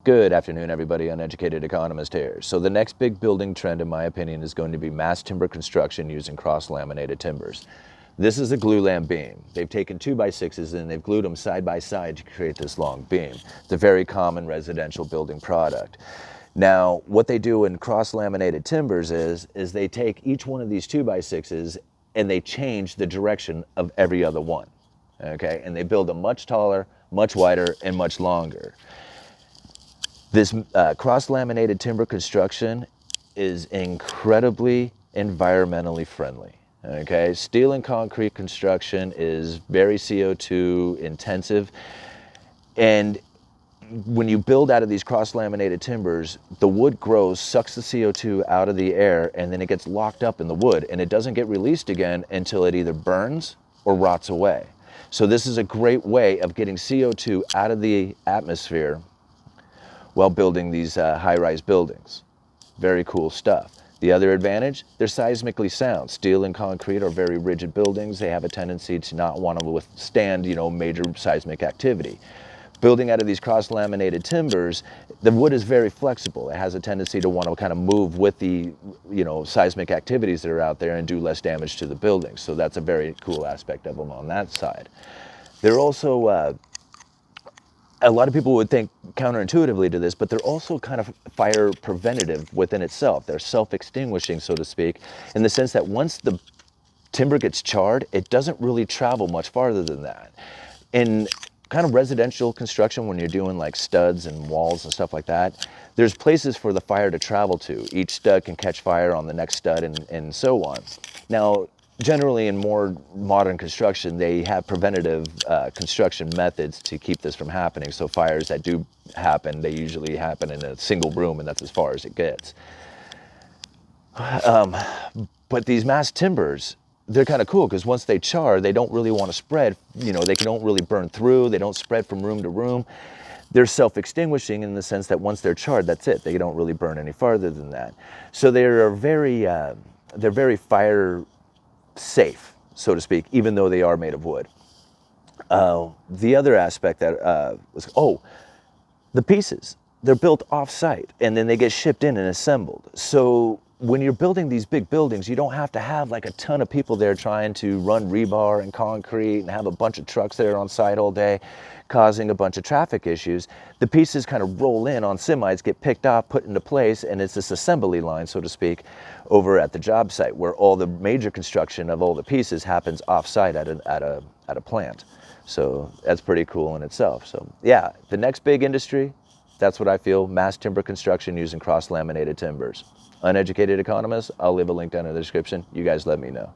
Good afternoon, everybody. Uneducated economist here. So the next big building trend, in my opinion, is going to be mass timber construction using cross-laminated timbers. This is a glue-lam beam. They've taken 2x6s and they've glued them side by side to create this long beam. It's a very common residential building product. Now, what they do in cross-laminated timbers is they take each one of these 2x6s and they change the direction of every other one. Okay, and they build them much taller, much wider, and much longer. This cross-laminated timber construction is incredibly environmentally friendly. Okay, steel and concrete construction is very CO2 intensive, and when you build out of these cross-laminated timbers, the wood grows, sucks the CO2 out of the air, and then it gets locked up in the wood, and it doesn't get released again until it either burns or rots away. So this is a great way of getting CO2 out of the atmosphere while building these high-rise buildings. Very cool stuff. The other advantage, they're seismically sound. Steel and concrete are very rigid buildings. They have a tendency to not want to withstand, major seismic activity. Building out of these cross-laminated timbers, the wood is very flexible. It has a tendency to want to kind of move with the, seismic activities that are out there and do less damage to the building. So that's a very cool aspect of them on that side. They're also, a lot of people would think counterintuitively to this, but they're also kind of fire preventative within itself. They're self-extinguishing, so to speak, in the sense that once the timber gets charred, it doesn't really travel much farther than that. In kind of residential construction, when you're doing like studs and walls and stuff like that, there's places for the fire to travel to. Each stud can catch fire on the next stud and so on. Now, generally in more modern construction, they have preventative construction methods to keep this from happening. So fires that do happen, they usually happen in a single room, and that's as far as it gets. But these mass timbers, they're kind of cool because once they char, they don't really want to spread. They don't really burn through. They don't spread from room to room. They're self-extinguishing in the sense that once they're charred, that's it. They don't really burn any farther than that. So they're very fire safe, so to speak, even though they are made of wood. The other aspect that was, the pieces. They're built off-site, and then they get shipped in and assembled. So when you're building these big buildings, you don't have to have like a ton of people there trying to run rebar and concrete and have a bunch of trucks there on site all day, causing a bunch of traffic issues. The pieces kind of roll in on semis, get picked up, put into place, and it's this assembly line, so to speak, over at the job site where all the major construction of all the pieces happens off-site at a plant. So that's pretty cool in itself. So yeah, the next big industry, that's what I feel, mass timber construction using cross-laminated timbers. Uneducated economists, I'll leave a link down in the description. You guys let me know.